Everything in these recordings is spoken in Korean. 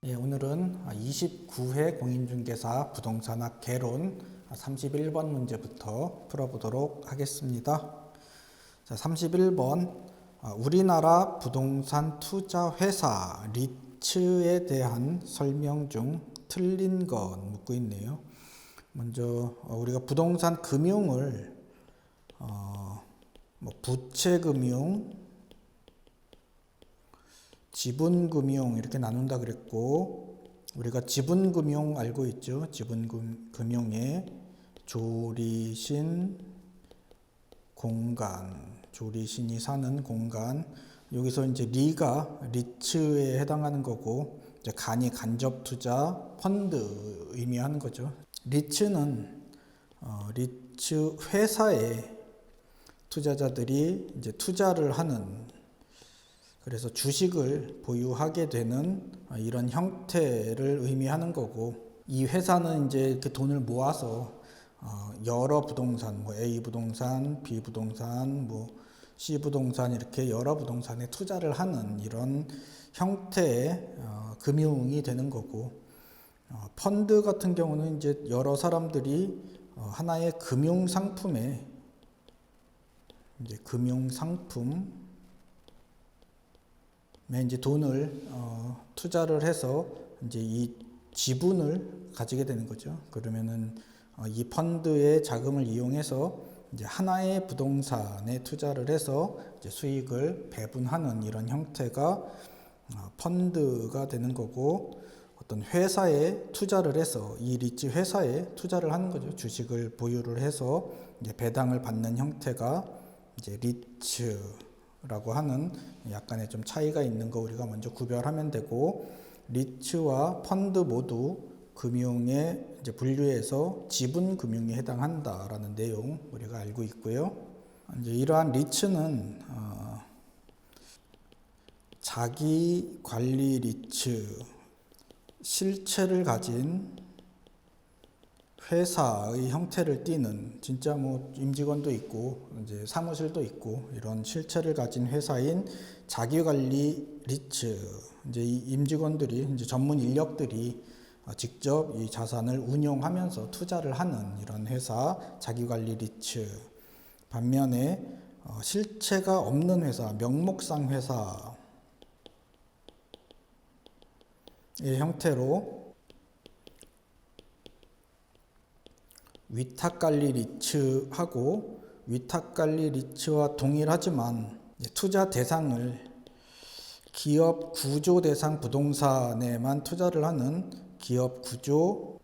예, 오늘은 29회 공인중개사 부동산학 개론 31번 문제부터 풀어보도록 하겠습니다. 자, 31번 우리나라 부동산 투자 회사 리츠에 대한 설명 중 틀린 건 묻고 있네요. 먼저 우리가 부동산 금융을 부채금융, 지분금융 이렇게 나눈다 그랬고, 우리가 지분금융 알고 있죠. 지분금융의 조리신 공간, 조리신이 사는 공간, 여기서 이제 리가 리츠에 해당하는 거고, 이제 간이 간접투자 펀드 의미하는 거죠. 리츠는 리츠 회사에 투자자들이 이제 투자를 하는, 그래서 주식을 보유하게 되는 이런 형태를 의미하는 거고, 이 회사는 이제 그 돈을 모아서 여러 부동산, A 부동산, B 부동산, C 부동산 이렇게 여러 부동산에 투자를 하는 이런 형태의 금융이 되는 거고, 펀드 같은 경우는 이제 여러 사람들이 하나의 금융 상품에 이제 금융 상품 이제 돈을 투자를 해서 이제 이 지분을 가지게 되는 거죠. 그러면은 이 펀드의 자금을 이용해서 이제 하나의 부동산에 투자를 해서 이제 수익을 배분하는 이런 형태가 펀드가 되는 거고, 어떤 회사에 투자를 해서 이 리츠 회사에 투자를 하는 거죠. 주식을 보유를 해서 이제 배당을 받는 형태가 이제 리츠라고 하는, 약간의 좀 차이가 있는 거 우리가 먼저 구별하면 되고, 리츠와 펀드 모두 금융에 이제 분류해서 지분금융에 해당한다라는 내용 우리가 알고 있고요. 이제 이러한 리츠는 자기 관리 리츠, 실체를 가진 회사의 형태를 띠는, 진짜 임직원도 있고 이제 사무실도 있고 이런 실체를 가진 회사인 자기관리 리츠, 이제 이 임직원들이 이제 전문 인력들이 직접 이 자산을 운용하면서 투자를 하는 이런 회사 자기관리 리츠. 반면에 실체가 없는 회사, 명목상 회사의 형태로 위탁관리 리츠하고, 위탁관리 리츠와 동일하지만 투자 대상을 기업 구조 대상 부동산에만 투자를 하는 기업 구조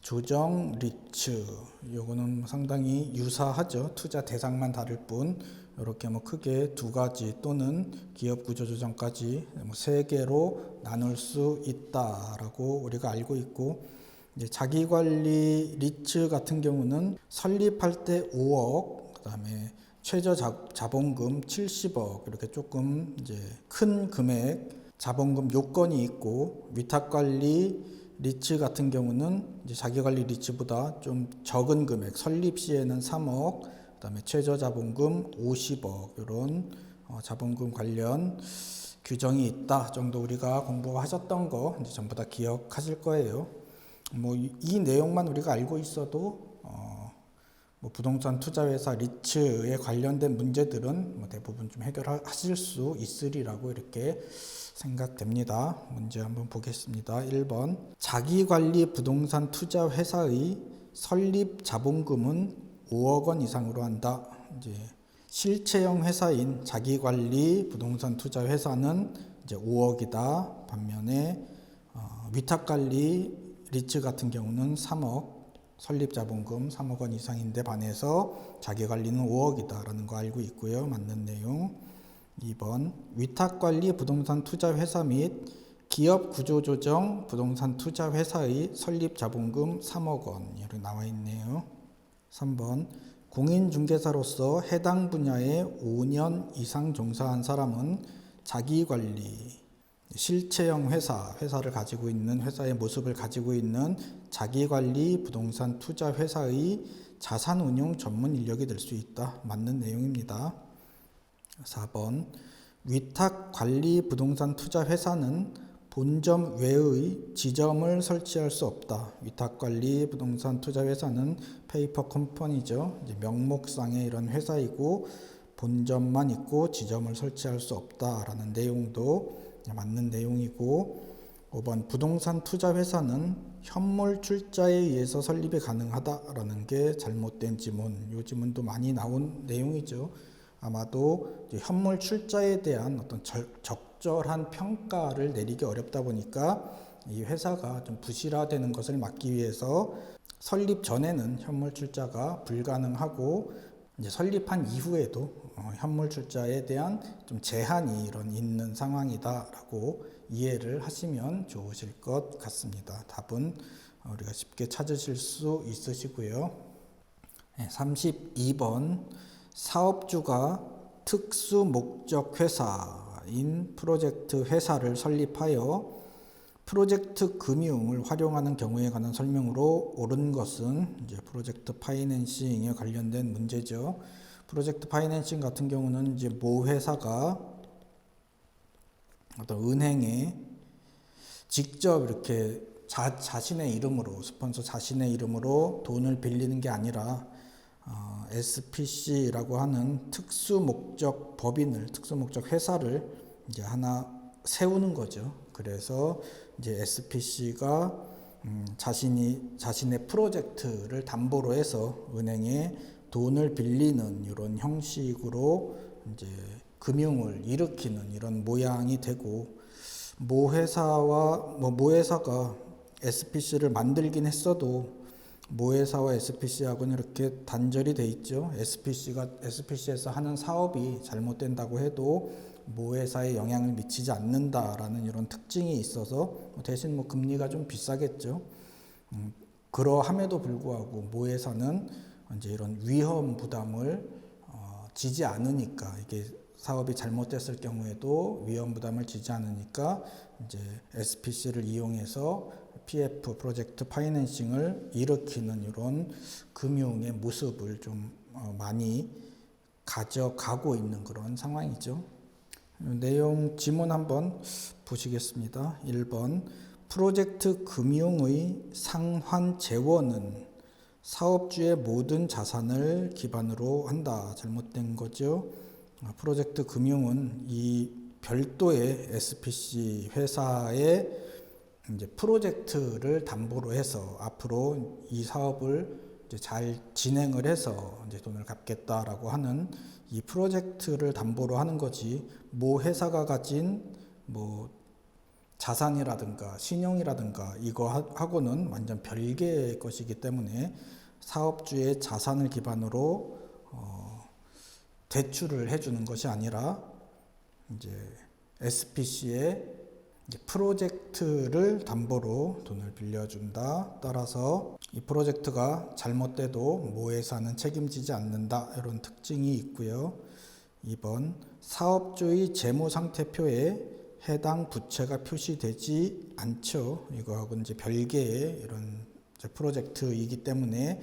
조정 리츠, 요거는 상당히 유사하죠. 투자 대상만 다를 뿐, 이렇게 크게 두 가지 또는 기업 구조 조정까지 세 개로 나눌 수 있다라고 우리가 알고 있고, 이제 자기관리 리츠 같은 경우는 설립할 때 5억, 그다음에 최저 자본금 70억 이렇게 조금 이제 큰 금액 자본금 요건이 있고, 위탁관리 리츠 같은 경우는 이제 자기관리 리츠보다 좀 적은 금액, 설립 시에는 3억, 그다음에 최저 자본금 50억 이런 자본금 관련 규정이 있다 정도 우리가 공부하셨던 거 이제 전부 다 기억하실 거예요. 이 내용만 우리가 알고 있어도 부동산 투자회사 리츠에 관련된 문제들은 대부분 좀 해결하실 수 있으리라고 이렇게 생각됩니다. 문제 한번 보겠습니다. 1번. 자기관리 부동산 투자회사의 설립 자본금은 5억 원 이상으로 한다. 이제 실체형 회사인 자기관리 부동산 투자회사는 이제 5억이다. 반면에 위탁관리 리츠 같은 경우는 3억, 설립 자본금 3억 원 이상인데 반해서 자기관리는 5억이다 라는 거 알고 있고요. 맞는 내용. 2번. 위탁관리 부동산 투자회사 및 기업 구조조정 부동산 투자회사의 설립 자본금 3억 원 이렇게 나와 있네요. 3번. 공인중개사로서 해당 분야에 5년 이상 종사한 사람은 자기관리 실체형 회사를 가지고 있는, 회사의 모습을 가지고 있는 자기관리 부동산 투자 회사의 자산운용 전문 인력이 될 수 있다. 맞는 내용입니다. 4번. 위탁관리 부동산 투자 회사는 본점 외의 지점을 설치할 수 없다. 위탁관리 부동산 투자회사는 페이퍼 컴퍼니죠. 이제 명목상의 이런 회사이고 본점만 있고 지점을 설치할 수 없다라는 내용도 맞는 내용이고, 5번 부동산 투자회사는 현물 출자에 의해서 설립이 가능하다라는 게 잘못된 지문. 이 지문도 많이 나온 내용이죠. 아마도 현물 출자에 대한 어떤 적절한 평가를 내리기 어렵다 보니까 이 회사가 좀 부실화되는 것을 막기 위해서 설립 전에는 현물 출자가 불가능하고, 이제 설립한 이후에도 현물 출자에 대한 좀 제한이 있는 상황이다라고 이해를 하시면 좋으실 것 같습니다. 답은 우리가 쉽게 찾으실 수 있으시고요. 32번 사업주가 특수 목적 회사인 프로젝트 회사를 설립하여 프로젝트 금융을 활용하는 경우에 관한 설명으로 옳은 것은 이제 프로젝트 파이낸싱에 관련된 문제죠. 프로젝트 파이낸싱 같은 경우는 이제 모 회사가 어떤 은행에 직접 이렇게 자신의 이름으로, 스폰서 자신의 이름으로 돈을 빌리는 게 아니라 SPC라고 하는 특수 목적 법인을, 특수 목적 회사를 이제 하나 세우는 거죠. 그래서 이제 SPC가 자신의 프로젝트를 담보로 해서 은행에 돈을 빌리는 이런 형식으로 이제 금융을 일으키는 이런 모양이 되고, 모 회사가 SPC를 만들긴 했어도 모 회사와 SPC하고는 이렇게 단절이 돼 있죠. SPC에서 하는 사업이 잘못된다고 해도 모 회사에 영향을 미치지 않는다라는 이런 특징이 있어서 대신 금리가 좀 비싸겠죠. 그러함에도 불구하고 모 회사는 이제 이런 위험 부담을 지지 않으니까, 이게 사업이 잘못됐을 경우에도 위험 부담을 지지 않으니까 이제 SPC를 이용해서 PF 프로젝트 파이낸싱을 일으키는 이런 금융의 모습을 좀 많이 가져가고 있는 그런 상황이죠. 내용 지문 한번 보시겠습니다. 1번 프로젝트 금융의 상환 재원은 사업주의 모든 자산을 기반으로 한다. 잘못된 거죠. 프로젝트 금융은 이 별도의 SPC 회사의 이제 프로젝트를 담보로 해서 앞으로 이 사업을 이제 잘 진행을 해서 이제 돈을 갚겠다라고 하는 이 프로젝트를 담보로 하는 거지, 모 회사가 가진 자산이라든가 신용이라든가 이거 하고는 완전 별개의 것이기 때문에 사업주의 자산을 기반으로 대출을 해주는 것이 아니라 이제 SPC의 이제 프로젝트를 담보로 돈을 빌려준다. 따라서 이 프로젝트가 잘못돼도 모 회사는 책임지지 않는다. 이런 특징이 있고요. 2번 사업주의 재무상태표에 해당 부채가 표시되지 않죠. 이거하고 이제 별개의 이런 프로젝트이기 때문에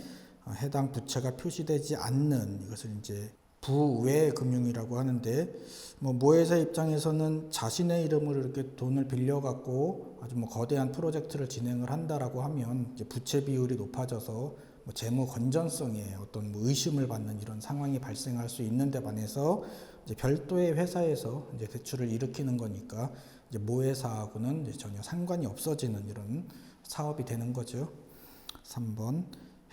해당 부채가 표시되지 않는 이것을 이제 부외 금융이라고 하는데, 모 회사 입장에서는 자신의 이름으로 이렇게 돈을 빌려갖고 아주 거대한 프로젝트를 진행을 한다라고 하면 이제 부채 비율이 높아져서 재무 건전성에 어떤 의심을 받는 이런 상황이 발생할 수 있는데 반해서 이제 별도의 회사에서 이제 대출을 일으키는 거니까 이제 모 회사하고는 이제 전혀 상관이 없어지는 이런 사업이 되는 거죠. 3번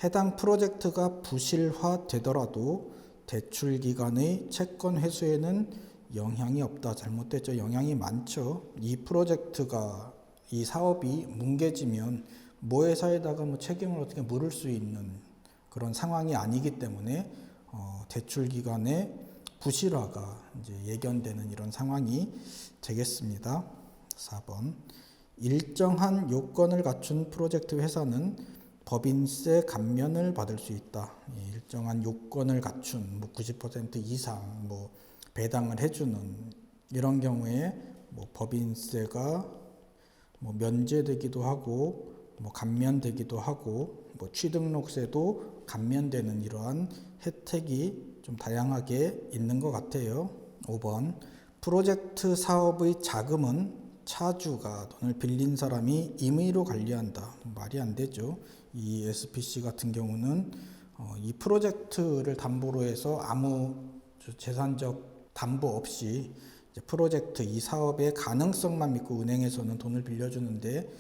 해당 프로젝트가 부실화되더라도 대출 기간의 채권 회수에는 영향이 없다. 잘못됐죠. 영향이 많죠. 이 프로젝트가, 이 사업이 뭉개지면 모 회사에다가 책임을 어떻게 물을 수 있는 그런 상황이 아니기 때문에 대출 기간의 부실화가 이제 예견되는 이런 상황이 되겠습니다. 4번 일정한 요건을 갖춘 프로젝트 회사는 법인세 감면을 받을 수 있다. 일정한 요건을 갖춘 90% 이상 배당을 해주는 이런 경우에 법인세가 면제되기도 하고 감면되기도 하고 취등록세도 감면되는 이러한 혜택이 좀 다양하게 있는 것 같아요. 5번 프로젝트 사업의 자금은 차주가 돈을 빌린 사람이 임의로 관리한다. 말이 안 되죠. 이 SPC 같은 경우는 이 프로젝트를 담보로 해서 아무 재산적 담보 없이 이제 프로젝트 이 사업의 가능성만 믿고 은행에서는 돈을 빌려주는데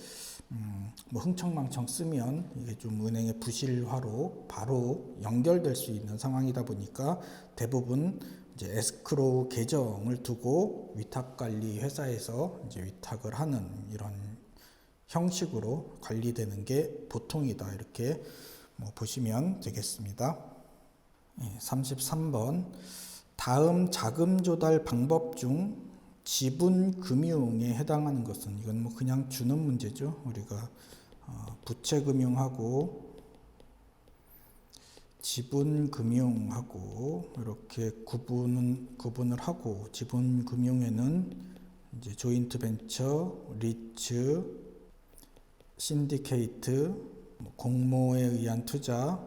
뭐 흥청망청 쓰면 이게 좀 은행의 부실화로 바로 연결될 수 있는 상황이다 보니까 대부분 이제 에스크로우 계정을 두고 위탁관리 회사에서 이제 위탁을 하는 이런 형식으로 관리되는 게 보통이다. 이렇게 뭐 보시면 되겠습니다. 33번 다음 자금 조달 방법 중 지분 금융에 해당하는 것은 이건 뭐 그냥 주는 문제죠. 우리가 부채 금융하고 지분 금융하고 이렇게 구분을 하고 지분 금융에는 이제 조인트 벤처, 리츠, 신디케이트, 공모에 의한 투자,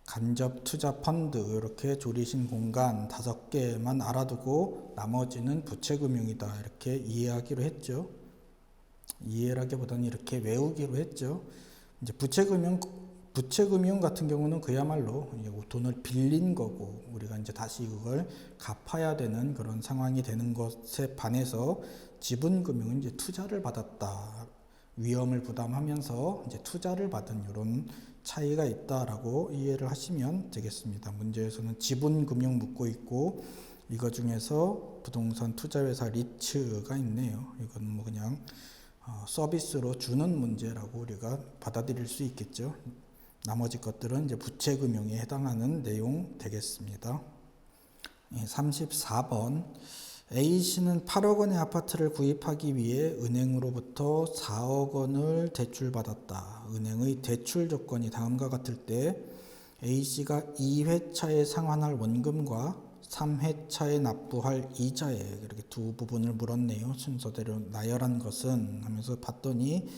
간접 투자 펀드 이렇게 조리신 공간 5개만 알아두고 나머지는 부채 금융이다. 이렇게 이해하기로 했죠. 이해라기보다는 이렇게 외우기로 했죠. 이제 부채 금융 같은 경우는 그야말로 돈을 빌린 거고 우리가 이제 다시 그걸 갚아야 되는 그런 상황이 되는 것에 반해서 지분 금융은 이제 투자를 받았다. 위험을 부담하면서 이제 투자를 받은 이런 차이가 있다라고 이해를 하시면 되겠습니다. 문제에서는 지분 금융 묻고 있고 이거 중에서 부동산 투자회사 리츠가 있네요. 이건 뭐 그냥 서비스로 주는 문제라고 우리가 받아들일 수 있겠죠. 나머지 것들은 이제 부채 금융에 해당하는 내용 되겠습니다. 34번 A씨는 8억 원의 아파트를 구입하기 위해 은행으로부터 4억 원을 대출받았다. 은행의 대출 조건이 다음과 같을 때 A씨가 2회차에 상환할 원금과 3회차에 납부할 이자에 이렇게 두 부분을 물었네요. 순서대로 나열한 것은 하면서 봤더니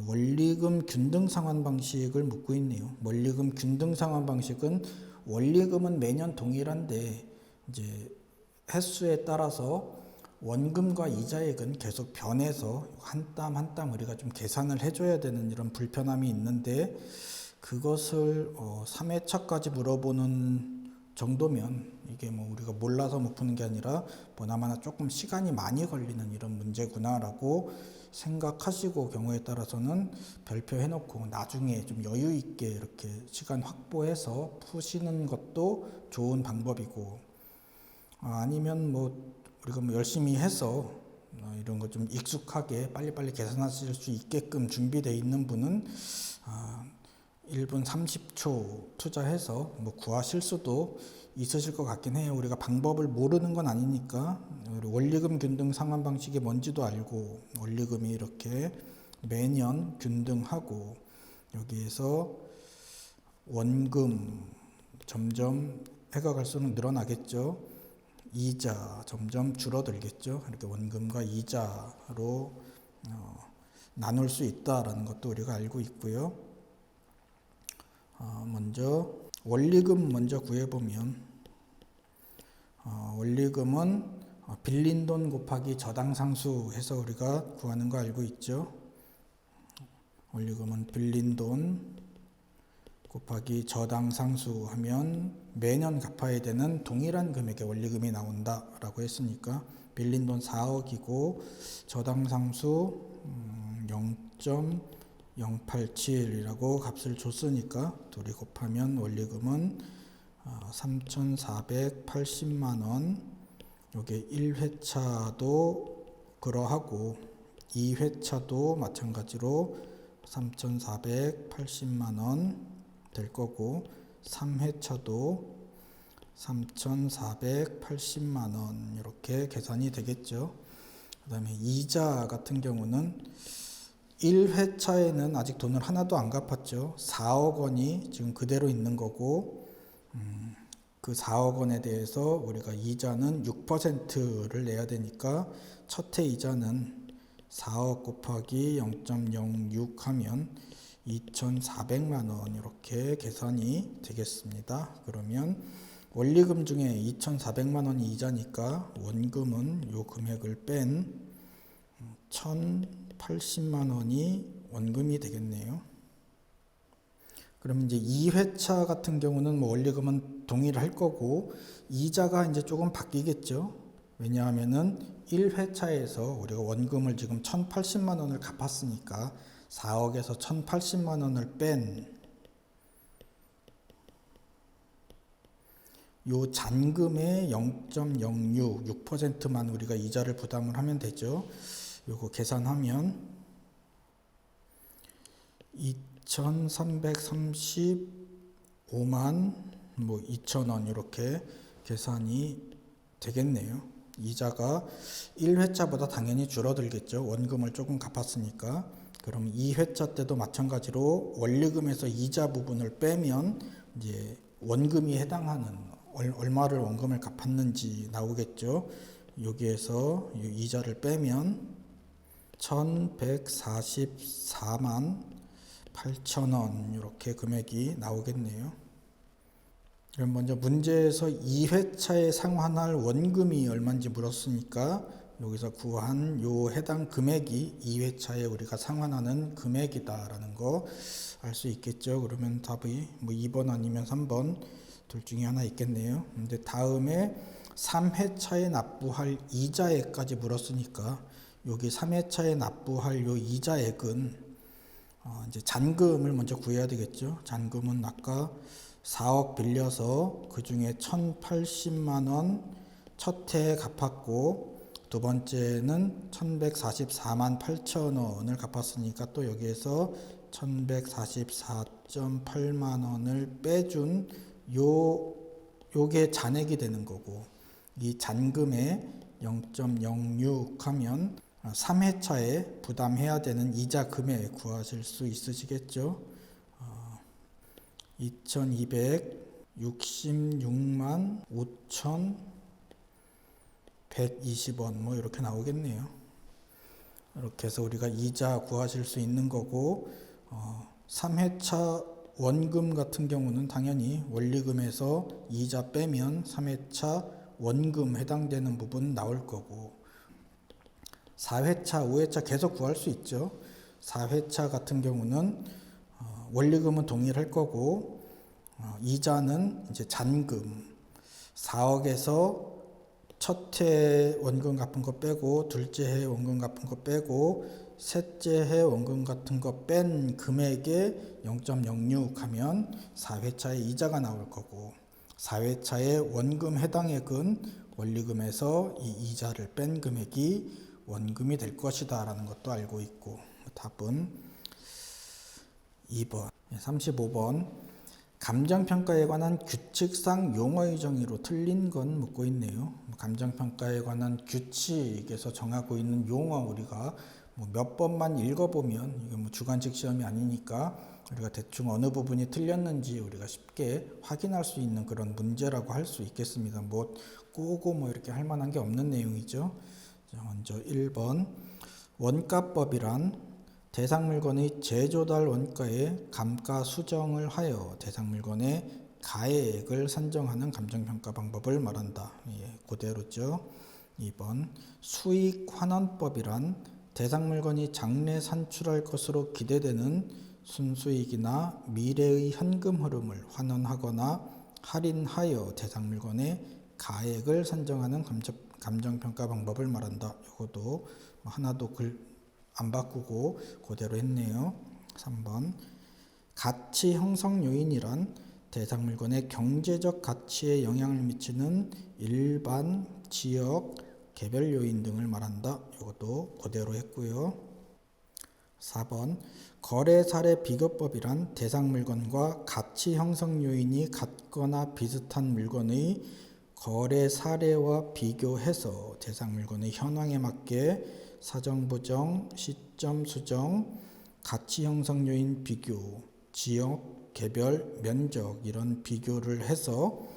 원리금 균등 상환 방식을 묻고 있네요. 원리금 균등 상환 방식은 원리금은 매년 동일한데 이제 횟수에 따라서 원금과 이자액은 계속 변해서 한 땀 한 땀 우리가 좀 계산을 해줘야 되는 이런 불편함이 있는데 그것을 3회차까지 물어보는 정도면 이게 뭐 우리가 몰라서 못 푸는 게 아니라 보나마나 조금 시간이 많이 걸리는 이런 문제구나라고 생각하시고 경우에 따라서는 별표 해놓고 나중에 좀 여유 있게 이렇게 시간 확보해서 푸시는 것도 좋은 방법이고 아니면 뭐 우리가 뭐 열심히 해서 이런 거 좀 익숙하게 빨리빨리 계산하실 수 있게끔 준비되어 있는 분은 1분 30초 투자해서 뭐 구하실 수도 있으실 것 같긴 해요. 우리가 방법을 모르는 건 아니니까 원리금 균등 상환 방식이 뭔지도 알고 원리금이 이렇게 매년 균등하고 여기에서 원금 점점 해가 갈수록 늘어나겠죠. 이자 점점 줄어들겠죠. 이렇게 원금과 이자로 나눌 수 있다라는 것도 우리가 알고 있고요. 먼저 원리금 먼저 구해보면 원리금은 빌린 돈 곱하기 저당상수 해서 우리가 구하는 거 알고 있죠. 원리금은 빌린 돈 곱하기 저당상수 하면 매년 갚아야 되는 동일한 금액의 원리금이 나온다라고 했으니까 빌린 돈 4억이고 저당상수 0.087이라고 값을 줬으니까 둘이 곱하면 원리금은 3,480만 원. 요게 1회차도 그러하고 2회차도 마찬가지로 3,480만 원 될 거고 3회차도 3,480만 원 이렇게 계산이 되겠죠. 그 다음에 이자 같은 경우는 1회차에는 아직 돈을 하나도 안 갚았죠. 4억 원이 지금 그대로 있는 거고 그 4억 원에 대해서 우리가 이자는 6%를 내야 되니까 첫해 이자는 4억 곱하기 0.06 하면 2,400만 원 이렇게 계산이 되겠습니다. 그러면 원리금 중에 2,400만 원이 이자니까 원금은 요 금액을 뺀 1080만 원이 원금이 되겠네요. 그럼 이제 2회차 같은 경우는 뭐 원리금은 동일할 거고 이자가 이제 조금 바뀌겠죠. 왜냐하면은 1회차에서 우리가 원금을 지금 1080만 원을 갚았으니까 4억에서 1080만 원을 뺀 요 잔금의 0.06, 6%만 우리가 이자를 부담을 하면 되죠. 요거 계산하면 2335만 2천원 이렇게 계산이 되겠네요. 이자가 1회차보다 당연히 줄어들겠죠. 원금을 조금 갚았으니까. 그럼 2회차 때도 마찬가지로 원리금에서 이자 부분을 빼면 이제 원금이 해당하는 얼마를 원금을 갚았는지 나오겠죠. 여기에서 이자를 빼면 1144만 8천원 이렇게 금액이 나오겠네요. 그럼 먼저 문제에서 2회차에 상환할 원금이 얼마인지 물었으니까 여기서 구한 요 해당 금액이 2회차에 우리가 상환하는 금액이다라는 거 알 수 있겠죠. 그러면 답이 2번 아니면 3번 둘 중에 하나 있겠네요. 근데 다음에 3회차에 납부할 이자액까지 물었으니까 여기 3회차에 납부할 요 이자액은 이제 잔금을 먼저 구해야 되겠죠. 잔금은 아까 4억 빌려서 그 중에 1080만 원 첫 해 갚았고 두 번째는 1144만 8천 원을 갚았으니까 또 여기에서 1144.8만 원을 빼준 요게 잔액이 되는 거고 이 잔금의 0.06 하면 3회차에 부담해야 되는 이자 금액 구하실 수 있으시겠죠. 2266만 5120원 이렇게 나오겠네요. 이렇게 해서 우리가 이자 구하실 수 있는 거고 3회차 원금 같은 경우는 당연히 원리금에서 이자 빼면 3회차 원금 해당되는 부분 나올 거고 4회차, 5회차 계속 구할 수 있죠. 4회차 같은 경우는 원리금은 동일할 거고 이자는 이제 잔금 4억에서 첫 해 원금 갚은 거 빼고 둘째 해 원금 갚은 거 빼고 셋째 해 원금 같은 거 뺀 금액에 0.06 하면 4회차에 이자가 나올 거고 4회차의 원금 해당액은 원리금에서 이 이자를 뺀 금액이 원금이 될 것이다 라는 것도 알고 있고 답은 2번 35번 감정평가에 관한 규칙상 용어의 정의로 틀린 건 묻고 있네요. 감정평가에 관한 규칙에서 정하고 있는 용어 우리가 몇 번만 읽어보면 이거 주관식 시험이 아니니까 우리가 대충 어느 부분이 틀렸는지 우리가 쉽게 확인할 수 있는 그런 문제라고 할 수 있겠습니다. 꼬고 이렇게 할 만한 게 없는 내용이죠. 자, 먼저 1번 원가법이란 대상물건의 제조달 원가에 감가 수정을 하여 대상물건의 가액을 산정하는 감정평가 방법을 말한다. 그대로죠. 2번 수익환원법이란 대상물건이 장래 산출할 것으로 기대되는 순수익이나 미래의 현금 흐름을 환원하거나 할인하여 대상물건의 가액을 산정하는 감정평가 방법을 말한다. 이것도 하나도 안 바꾸고 그대로 했네요. 3번 가치 형성 요인이란 대상물건의 경제적 가치에 영향을 미치는 일반, 지역, 개별 요인 등을 말한다. 이것도 그대로 했고요. 4번 거래 사례 비교법이란 대상물건과 가치 형성 요인이 같거나 비슷한 물건의 거래 사례와 비교해서 대상물건의 현황에 맞게 사정 보정, 시점 수정, 가치 형성 요인 비교, 지역, 개별, 면적 이런 비교를 해서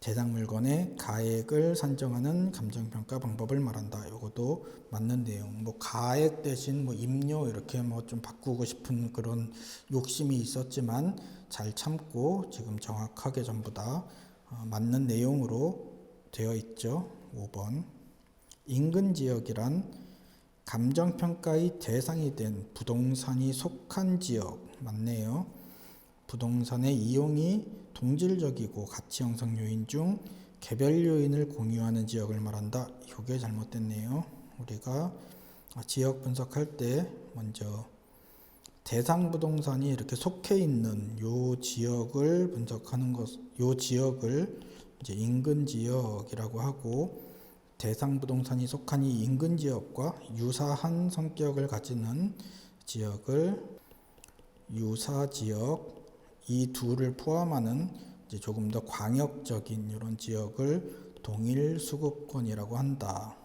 대상물건의 가액을 산정하는 감정평가 방법을 말한다. 이것도 맞는 내용. 가액 대신 임료 이렇게 좀 바꾸고 싶은 그런 욕심이 있었지만 잘 참고 지금 정확하게 전부 다 맞는 내용으로 되어 있죠. 5번 인근 지역이란 감정평가의 대상이 된 부동산이 속한 지역 맞네요. 부동산의 이용이 동질적이고 가치 형성 요인 중 개별 요인을 공유하는 지역을 말한다. 이게 잘못됐네요. 우리가 지역 분석할 때 먼저 대상 부동산이 이렇게 속해 있는 요 지역을 분석하는 것, 요 지역을 이제 인근 지역이라고 하고, 대상 부동산이 속한 이 인근 지역과 유사한 성격을 가지는 지역을 유사 지역, 이 둘을 포함하는 이제 조금 더 광역적인 이런 지역을 동일 수급권이라고 한다.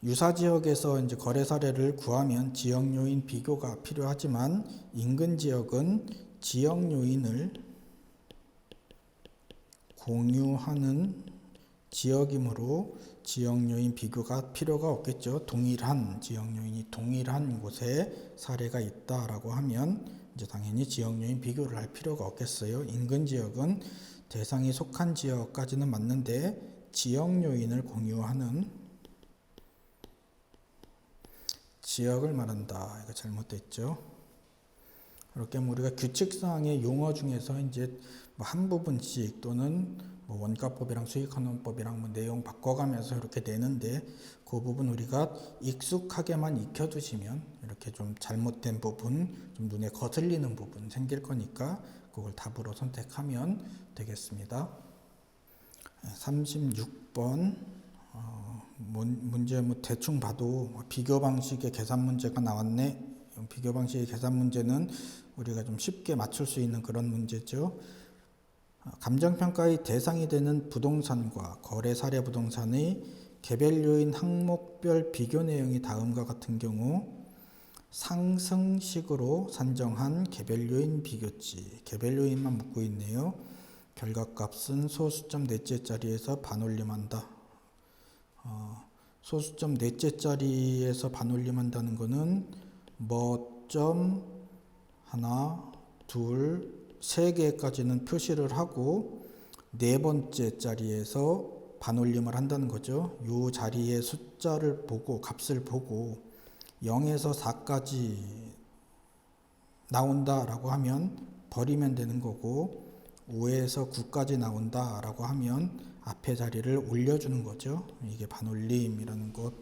유사 지역에서 이제 거래 사례를 구하면 지역 요인 비교가 필요하지만 인근 지역은 지역 요인을 공유하는 지역이므로 지역 요인 비교가 필요가 없겠죠. 동일한 지역 요인이 동일한 곳에 사례가 있다라고 하면 이제 당연히 지역 요인 비교를 할 필요가 없겠어요. 인근 지역은 대상이 속한 지역까지는 맞는데 지역 요인을 공유하는 지역을 말한다. 이거 잘못됐죠. 이렇게 우리가 규칙사항의 용어 중에서 이제 한 부분씩 또는 원가법이랑 수익환원법이랑 내용 바꿔가면서 이렇게 내는데, 그 부분 우리가 익숙하게만 익혀두시면 이렇게 좀 잘못된 부분, 좀 눈에 거슬리는 부분 생길 거니까 그걸 답으로 선택하면 되겠습니다. 36번 문제 대충 봐도 비교 방식의 계산 문제가 나왔네. 비교 방식의 계산 문제는 우리가 좀 쉽게 맞출 수 있는 그런 문제죠. 감정평가의 대상이 되는 부동산과 거래 사례 부동산의 개별 요인 항목별 비교 내용이 다음과 같은 경우 상승식으로 산정한 개별 요인 비교치, 개별 요인만 묻고 있네요. 결과값은 소수점 넷째 자리에서 반올림한다. 소수점 넷째 자리에서 반올림한다는 것은 점 하나, 둘, 세 개까지는 표시를 하고 네 번째 자리에서 반올림을 한다는 거죠. 이 자리의 숫자를 보고 값을 보고 0에서 4까지 나온다라고 하면 버리면 되는 거고, 5에서 9까지 나온다라고 하면 앞에 자리를 올려주는 거죠. 이게 반올림이라는 것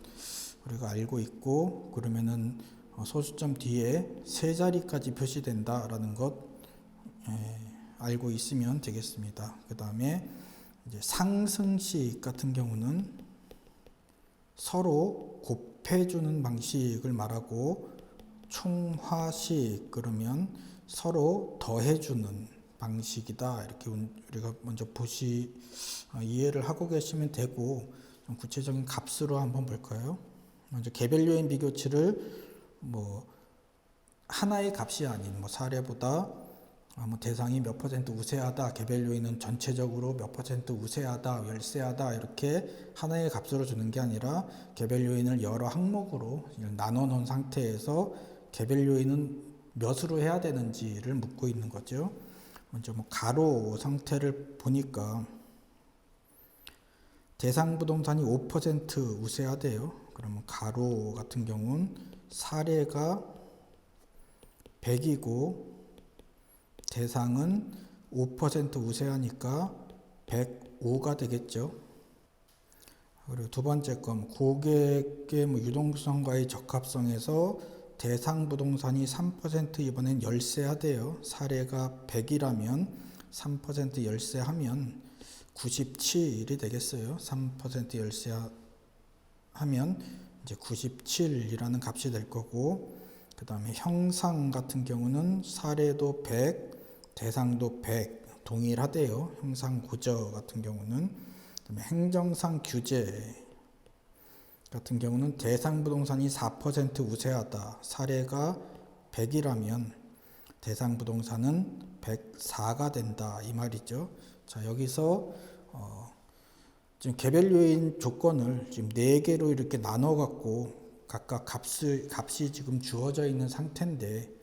우리가 알고 있고, 그러면은 소수점 뒤에 세 자리까지 표시된다라는 것 알고 있으면 되겠습니다. 그 다음에 이제 상승식 같은 경우는 서로 곱해주는 방식을 말하고, 총화식 그러면 서로 더해주는 방식이다. 이렇게 우리가 먼저 이해를 하고 계시면 되고, 좀 구체적인 값으로 한번 볼까요? 먼저 개별 요인 비교치를 하나의 값이 아닌 사례보다 대상이 몇 퍼센트 우세하다, 개별 요인은 전체적으로 몇 퍼센트 우세하다, 열세하다, 이렇게 하나의 값으로 주는 게 아니라 개별 요인을 여러 항목으로 나눠 놓은 상태에서 개별 요인은 몇으로 해야 되는지를 묻고 있는 거죠. 먼저 가로 상태를 보니까 대상 부동산이 5% 우세하대요. 그러면 가로 같은 경우는 사례가 100이고 대상은 5% 우세하니까 105가 되겠죠. 그리고 두 번째 건 고객의 유동성과의 적합성에서 대상 부동산이 3% 이번엔 열세하대요. 사례가 100이라면 3% 열세하면 97이 되겠어요. 3% 열세하면 이제 97이라는 값이 될 거고, 그 다음에 형상 같은 경우는 사례도 100, 대상도 100 동일하대요. 형상 고저 같은 경우는. 그다음에 행정상 규제 같은 경우는 대상 부동산이 4% 우세하다. 사례가 100이라면 대상 부동산은 104가 된다. 이 말이죠. 자, 여기서 지금 개별 요인 조건을 지금 4개로 이렇게 나눠 갖고 각각 값이 지금 주어져 있는 상태인데,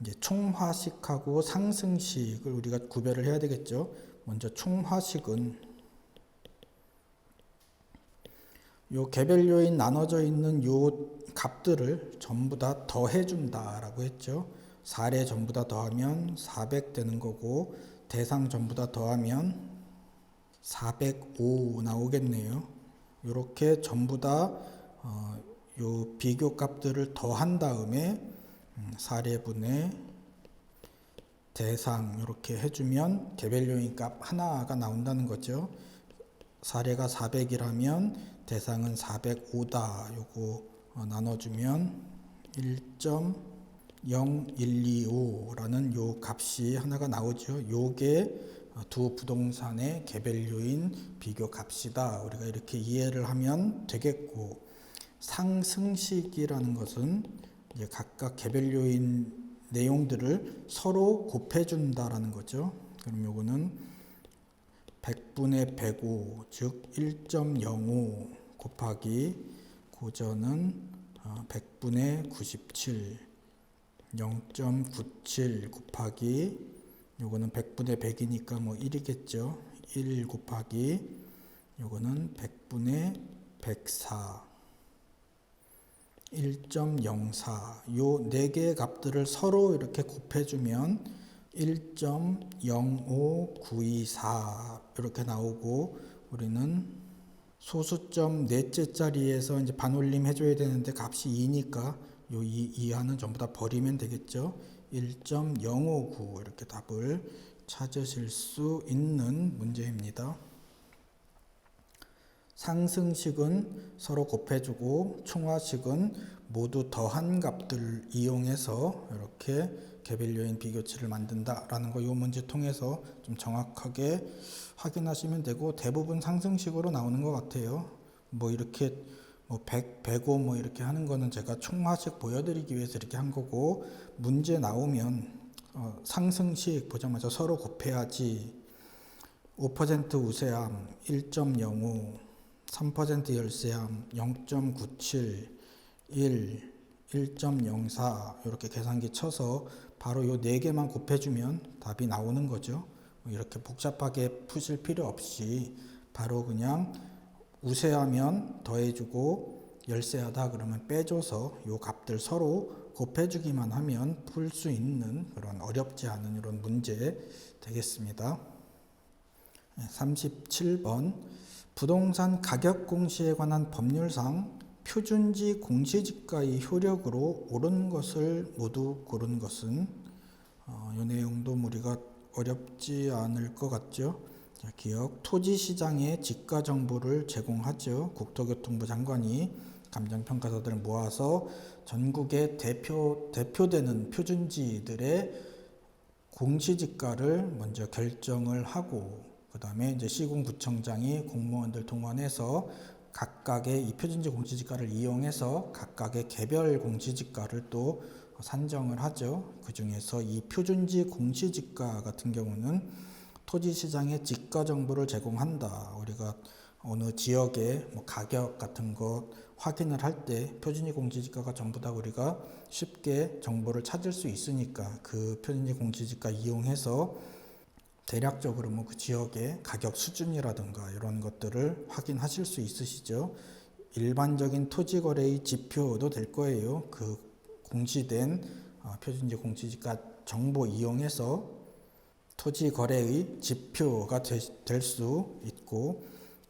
이제 총화식하고 상승식을 우리가 구별을 해야 되겠죠. 먼저 총화식은 요 개별 요인 나눠져 있는 요 값들을 전부 다 더해 준다라고 했죠. 사례 전부 다 더하면 400 되는 거고 대상 전부 다 더하면 405 나오겠네요. 이렇게 전부 다 요 비교 값들을 더한 다음에 사례분의 대상 이렇게 해주면 개별 요인 값 하나가 나온다는 거죠. 사례가 400이라면 대상은 405다. 요거 나눠주면 1.0125라는 요 값이 하나가 나오죠. 요게 두 부동산의 개별 요인 비교 값이다. 우리가 이렇게 이해를 하면 되겠고, 상승식이라는 것은 이제 각각 개별 요인 내용들을 서로 곱해준다라는 거죠. 그럼 요거는 100분의 105, 즉 1.05 곱하기 고전은 100분의 97, 0.97 곱하기 요거는 100분의 100이니까 뭐 1이겠죠. 1 곱하기 요거는 100분의 104, 1.04. 요 네 개의 값들을 서로 이렇게 곱해주면 1.05924 이렇게 나오고, 우리는 소수점 넷째 자리에서 이제 반올림 해줘야 되는데 값이 2니까 요 이하는 전부 다 버리면 되겠죠. 1.059 이렇게 답을 찾으실 수 있는 문제입니다. 상승식은 서로 곱해주고 총화식은 모두 더한 값들을 이용해서 이렇게 개별 요인 비교치를 만든다라는 거 이 문제 통해서 좀 정확하게 확인하시면 되고, 대부분 상승식으로 나오는 것 같아요. 뭐 이렇게 뭐 100, 105 뭐 이렇게 하는 거는 제가 총화식 보여드리기 위해서 이렇게 한 거고, 문제 나오면 상승식 보자마자 서로 곱해야지. 5% 우세함 1.05, 3% 열세함 0.97, 1, 1.04 이렇게 계산기 쳐서 바로 요 네 개만 곱해주면 답이 나오는 거죠. 이렇게 복잡하게 푸실 필요 없이 바로 그냥 우세하면 더해주고 열세하다 그러면 빼줘서 요 값들 서로 곱해주기만 하면 풀 수 있는 그런 어렵지 않은 이런 문제 되겠습니다. 37번 부동산 가격 공시에 관한 법률상 표준지 공시지가의 효력으로 옳은 것을 모두 고른 것은, 이 내용도 우리가 어렵지 않을 것 같죠. 기억, 토지시장의 지가 정보를 제공하죠. 국토교통부 장관이 감정평가사들을 모아서 전국의 대표되는 표준지들의 공시지가를 먼저 결정을 하고, 그 다음에 이제 시군구청장이 공무원들 동원해서 각각의 이 표준지 공시지가를 이용해서 각각의 개별 공시지가를 또 산정을 하죠. 그 중에서 이 표준지 공시지가 같은 경우는 토지시장의 지가 정보를 제공한다. 우리가 어느 지역의 뭐 가격 같은 것 확인을 할 때 표준지 공시지가가 전부 다 우리가 쉽게 정보를 찾을 수 있으니까 그 표준지 공시지가 이용해서 대략적으로 뭐 그 지역의 가격 수준이라든가 이런 것들을 확인하실 수 있으시죠. 일반적인 토지 거래의 지표도 될 거예요. 그 공시된 표준지 공시지가 정보 이용해서 토지 거래의 지표가 될 수 있고,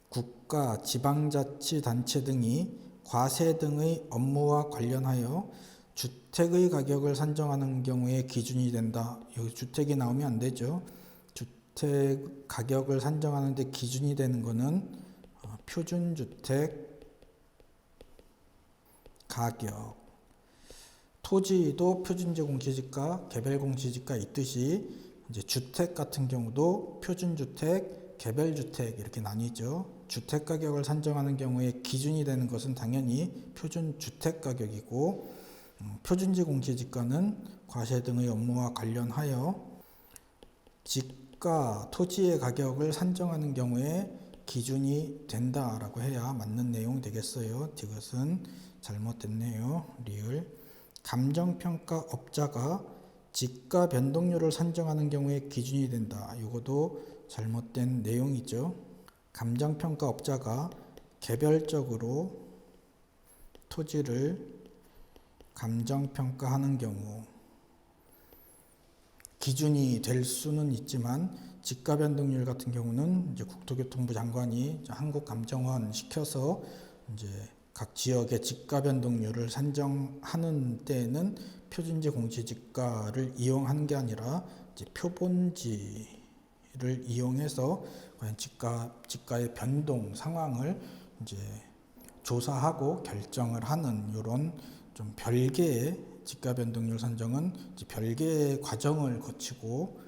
국가, 지방자치단체 등이 과세 등의 업무와 관련하여 주택의 가격을 산정하는 경우에 기준이 된다. 여기 주택이 나오면 안 되죠. 주택 가격을 산정하는 데 기준이 되는 것은 표준주택 가격. 토지도 표준지 공시지가, 개별 공시지가 있듯이 이제 주택 같은 경우도 표준주택, 개별주택 이렇게 나뉘죠. 주택 가격을 산정하는 경우에 기준이 되는 것은 당연히 표준주택 가격이고, 표준지 공시지가는 과세 등의 업무와 관련하여 지가, 토지의 가격을 산정하는 경우에 기준이 된다라고 해야 맞는 내용 되겠어요. 이것은 잘못됐네요. 리을. 감정평가 업자가 지가 변동률을 산정하는 경우에 기준이 된다. 이것도 잘못된 내용이죠. 감정평가 업자가 개별적으로 토지를 감정평가하는 경우 기준이 될 수는 있지만 지가 변동률 같은 경우는 이제 국토교통부 장관이 한국감정원 시켜서 이제 각 지역의 지가 변동률을 산정하는 때에는 표준지 공시지가를 이용하는 게 아니라 이제 표본지를 이용해서 과연 지가의 변동 상황을 이제 조사하고 결정을 하는 이런 좀 별개의 지가 변동률 산정은 이제 별개의 과정을 거치고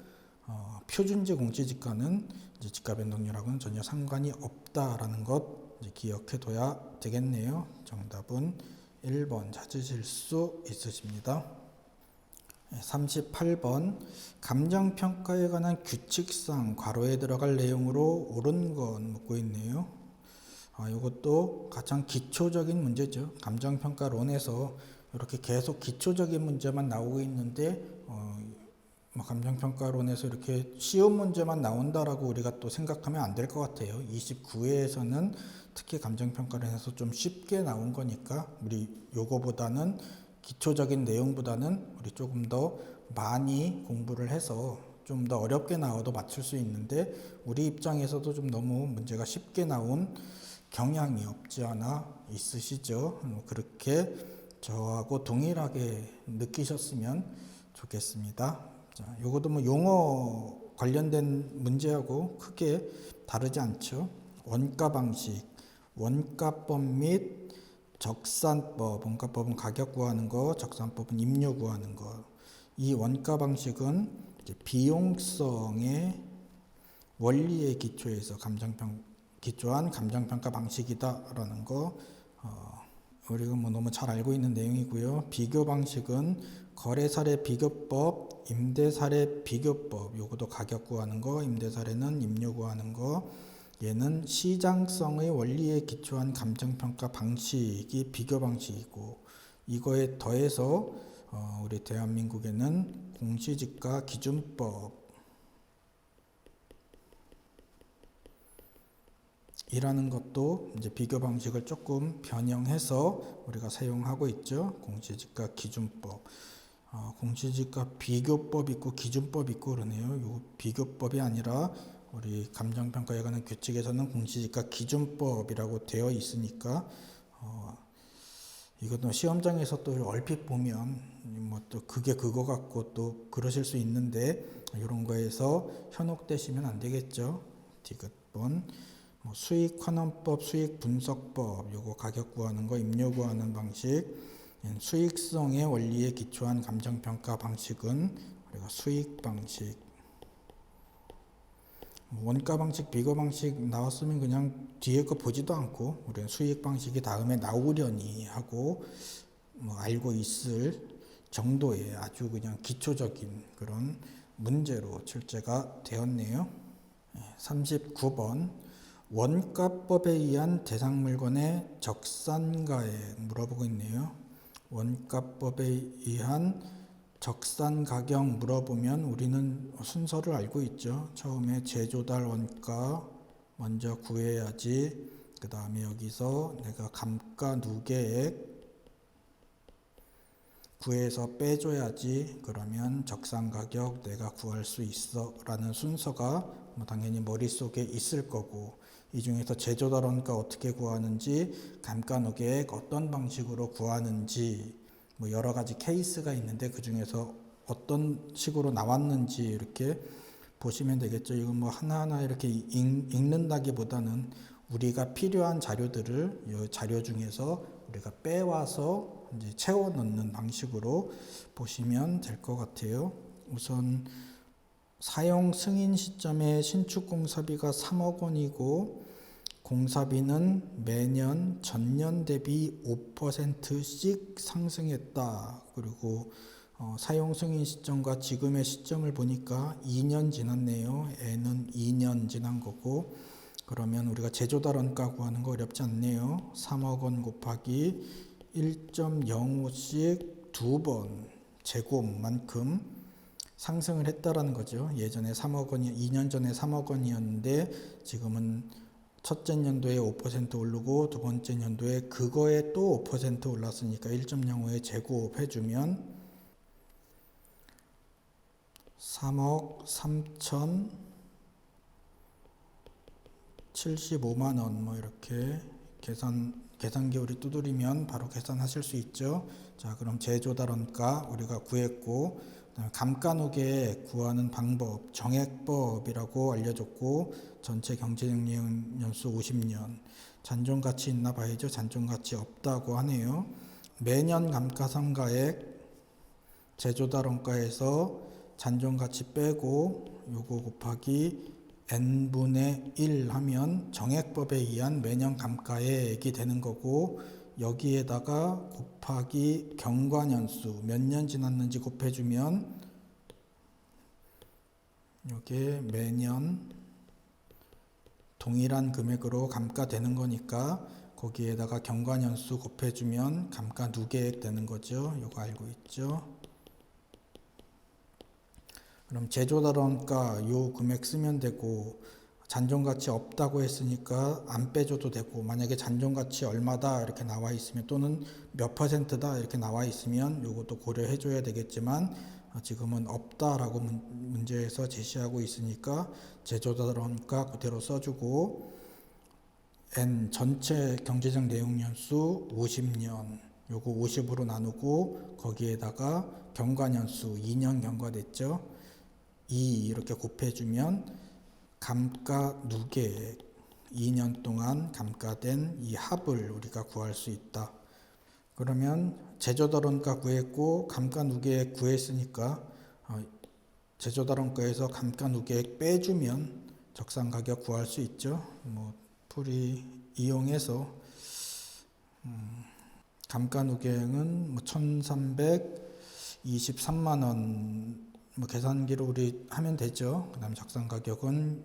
표준지 공시지가는 이제 지가 변동률하고는 전혀 상관이 없다라는 것 이제 기억해둬야 되겠네요. 정답은 1번 찾으실 수 있으십니다. 38번 감정평가에 관한 규칙상 괄호에 들어갈 내용으로 옳은 건 묻고 있네요. 이것도 가장 기초적인 문제죠. 감정평가론에서 이렇게 계속 기초적인 문제만 나오고 있는데 감정평가론에서 이렇게 쉬운 문제만 나온다라고 우리가 또 생각하면 안 될 것 같아요. 29회에서는 특히 감정평가론에서 좀 쉽게 나온 거니까 우리 요거보다는 기초적인 내용보다는 우리 조금 더 많이 공부를 해서 좀 더 어렵게 나와도 맞출 수 있는데 우리 입장에서도 좀 너무 문제가 쉽게 나온 경향이 없지 않아 있으시죠. 그렇게 저하고 동일하게 느끼셨으면 좋겠습니다. 자, 요것도 뭐 용어 관련된 문제하고 크게 다르지 않죠. 원가 방식, 원가법 및 적산법, 원가법은 가격 구하는 거, 적산법은 임료 구하는 거. 이 원가 방식은 이제 비용성의 원리에 기초해서 기초한 감정평가 방식이다라는 거 우리가 뭐 너무 잘 알고 있는 내용이고요. 비교 방식은 거래사례 비교법, 임대사례 비교법. 요것도 가격 구하는 거, 임대사례는 임료 구하는 거. 얘는 시장성의 원리에 기초한 감정평가 방식이 비교 방식이고 이거에 더해서 우리 대한민국에는 공시지가 기준법 이라는 것도 이제 비교 방식을 조금 변형해서 우리가 사용하고 있죠. 공시지가 기준법. 공시지가 비교법 있고 기준법 있고 그러네요. 요 비교법이 아니라 우리 감정평가에 관한 규칙에서는 공시지가 기준법이라고 되어 있으니까 이것도 시험장에서 또 얼핏 보면 뭐 또 그게 그거 같고 또 그러실 수 있는데 이런 거에서 현혹되시면 안 되겠죠. 디귿번 수익환원법, 수익분석법, 요거 가격 구하는 거, 임료 구하는 방식, 수익성의 원리에 기초한 감정평가 방식은 우리가 수익 방식. 원가 방식, 비교 방식 나왔으면 그냥 뒤에 거 보지도 않고 우리는 수익 방식이 다음에 나오려니 하고 뭐 알고 있을 정도의 아주 그냥 기초적인 그런 문제로 출제가 되었네요. 39번 원가법에 의한 대상 물건의 적산가액 물어보고 있네요. 원가법에 의한 적산 가격 물어보면 우리는 순서를 알고 있죠. 처음에 제조달 원가 먼저 구해야지. 그 다음에 여기서 내가 감가 누계액 구해서 빼줘야지. 그러면 적산 가격 내가 구할 수 있어 라는 순서가 당연히 머릿속에 있을 거고 이 중에서 제조달 원가 어떻게 구하는지 감가 누계액 어떤 방식으로 구하는지 뭐 여러 가지 케이스가 있는데 그 중에서 어떤 식으로 나왔는지 이렇게 보시면 되겠죠. 이건 뭐 하나하나 이렇게 읽는다기보다는 우리가 필요한 자료들을 이 자료 중에서 우리가 빼와서 이제 채워 넣는 방식으로 보시면 될 것 같아요. 우선 사용 승인 시점에 신축 공사비가 3억 원이고 공사비는 매년 전년 대비 5%씩 상승했다. 그리고 사용 승인 시점과 지금의 시점을 보니까 2년 지났네요. N은 2년 지난 거고 그러면 우리가 제조달 원가 구하는 거 어렵지 않네요. 3억 원 곱하기 1.05씩 두 번 제곱만큼 상승을 했다라는 거죠. 예전에 3억 원이 2년 전에 3억 원이었는데 지금은 첫째 년도에 5% 오르고 두 번째 년도에 그거에 또 5% 올랐으니까 1.05에 제곱해주면 3억 3,075만 원 뭐 이렇게 계산기울이 두드리면 바로 계산하실 수 있죠. 자, 그럼 제조달원가 우리가 구했고, 그다음에 감가누계 구하는 방법 정액법이라고 알려줬고, 전체 경제적 연수 50년. 잔존가치 있나 봐야죠. 잔존가치 없다고 하네요. 매년 감가상각액 제조달원가에서 잔존가치 빼고 요거 곱하기 n분의 1 하면 정액법에 의한 매년 감가액이 되는 거고, 여기에다가 곱하기 경과년수 몇 년 지났는지 곱해주면 이게 매년 동일한 금액으로 감가되는 거니까 거기에다가 경과년수 곱해주면 감가누계액 되는 거죠. 이거 알고 있죠? 그럼 제조달원가 요 금액 쓰면 되고, 잔존가치 없다고 했으니까 안 빼줘도 되고, 만약에 잔존가치 얼마다 이렇게 나와 있으면 또는 몇 퍼센트다 이렇게 나와 있으면 요것도 고려해 줘야 되겠지만, 지금은 없다라고 문제에서 제시하고 있으니까 제조달원가 그대로 써주고, N 전체 경제적 내용연수 50년 요거 50으로 나누고 거기에다가 경과년수 2년 경과됐죠. 2 이렇게 곱해주면 감가누계액 2년 동안 감가된 이 합을 우리가 구할 수 있다. 그러면 제조달원가 구했고 감가누계액 구했으니까 제조달원가에서 감가누계액 빼주면 적산가격 구할 수 있죠. 뭐 풀이 이용해서 감가누계액은 뭐 1,323만 원 뭐 계산기로 우리 하면 되죠. 그 다음에 적산가격은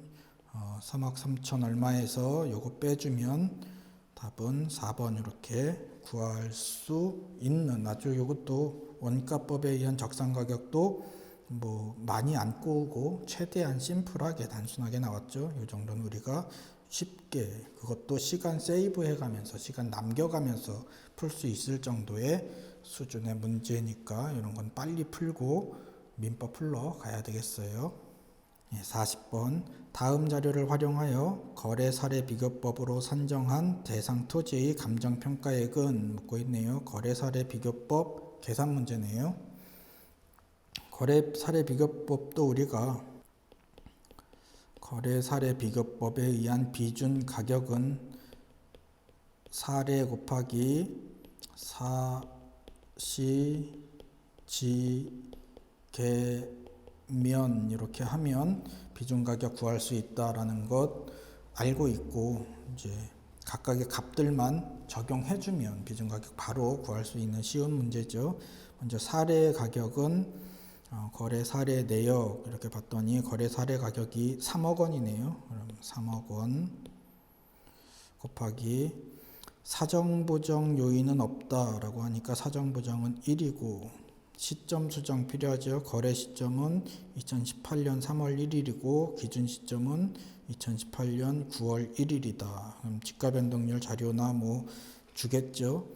3억 3천 얼마에서 요거 빼주면 답은 4번 이렇게 구할 수 있는, 아주 요것도 원가법에 의한 적산가격도 뭐 많이 안 꼬우고 최대한 심플하게 단순하게 나왔죠. 이 정도는 우리가 쉽게, 그것도 시간 세이브 해가면서 시간 남겨가면서 풀 수 있을 정도의 수준의 문제니까 이런 건 빨리 풀고 민법 풀러 가야 되겠어요. 40번 다음 자료를 활용하여 거래 사례 비교법으로 산정한 대상 토지의 감정평가액은 묻고 있네요. 거래 사례 비교법 계산 문제네요. 거래 사례 비교법도 우리가 거래 사례 비교법에 의한 비준 가격은 사례 곱하기 개면 이렇게 하면 비준 가격 구할 수 있다라는 것 알고 있고, 이제 각각의 값들만 적용해주면 비준 가격 바로 구할 수 있는 쉬운 문제죠. 먼저 사례 가격은 거래 사례 내역 이렇게 봤더니 거래 사례 가격이 3억 원이네요. 그럼 3억 원 곱하기 사정보정 요인은 없다라고 하니까 사정보정은 1이고 시점 수정 필요하죠. 거래 시점은 2018년 3월 1일이고 기준 시점은 2018년 9월 1일이다. 그럼 지가 변동률 자료나 뭐 주겠죠.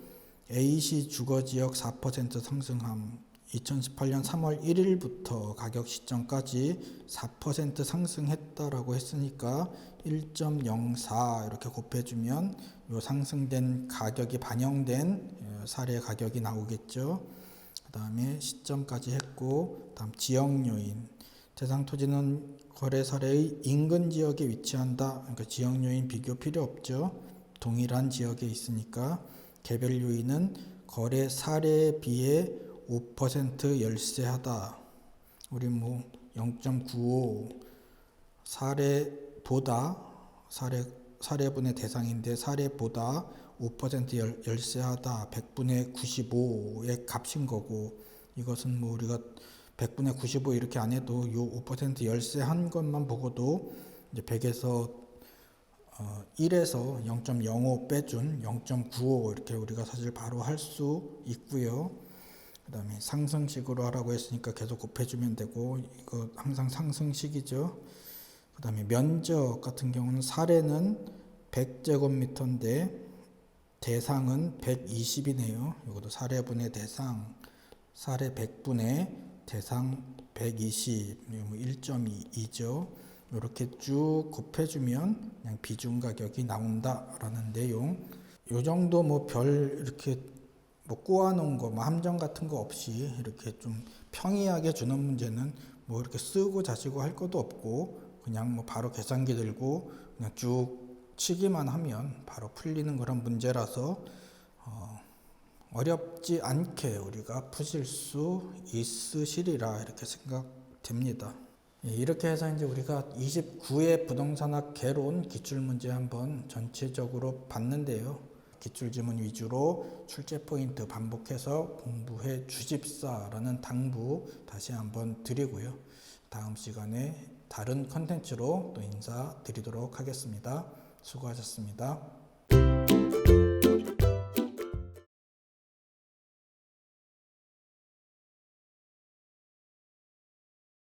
A시 주거지역 4% 상승함. 2018년 3월 1일부터 가격 시점까지 4% 상승했다라고 했으니까 1.04 이렇게 곱해주면 요 상승된 가격이 반영된 사례 가격이 나오겠죠. 그 다음에 시점까지 했고, 다음 지역 요인. 대상 토지는 거래 사례의 인근 지역에 위치한다. 그러니까 지역 요인 비교 필요 없죠. 동일한 지역에 있으니까. 개별 요인은 거래 사례에 비해 5% 열세하다. 우리 뭐 0.95 사례분의 대상인데 사례보다 5% 열세하다 100분의 95의 값인 거고, 이것은 뭐 우리가 100분의 95 이렇게 안 해도 요 5% 열세한 것만 보고도 이제 100에서 1에서 0.05 빼준 0.95 이렇게 우리가 사실 바로 할 수 있고요. 그 다음에 상승식으로 하라고 했으니까 계속 곱해주면 되고, 이거 항상 상승식이죠. 그 다음에 면적 같은 경우는 사례는 100제곱미터인데 대상은 120이네요. 이것도 사례분의 대상, 사례 100분의 대상 120, 1.2죠. 이렇게 쭉 곱해주면 그냥 비중 가격이 나온다라는 내용. 요 정도 뭐 별 이렇게 뭐 꼬아놓은 거, 뭐 함정 같은 거 없이 이렇게 좀 평이하게 주는 문제는 뭐 이렇게 쓰고 자시고 할 것도 없고 그냥 뭐 바로 계산기 들고 그냥 쭉 치기만 하면 바로 풀리는 그런 문제라서 어렵지 않게 우리가 푸실 수 있으시리라 이렇게 생각됩니다. 이렇게 해서 이제 우리가 29회 부동산학 개론 기출문제 한번 전체적으로 봤는데요. 기출지문 위주로 출제 포인트 반복해서 공부해 주십사라는 당부 다시 한번 드리고요. 다음 시간에 다른 컨텐츠로 또 인사드리도록 하겠습니다. 수고하셨습니다.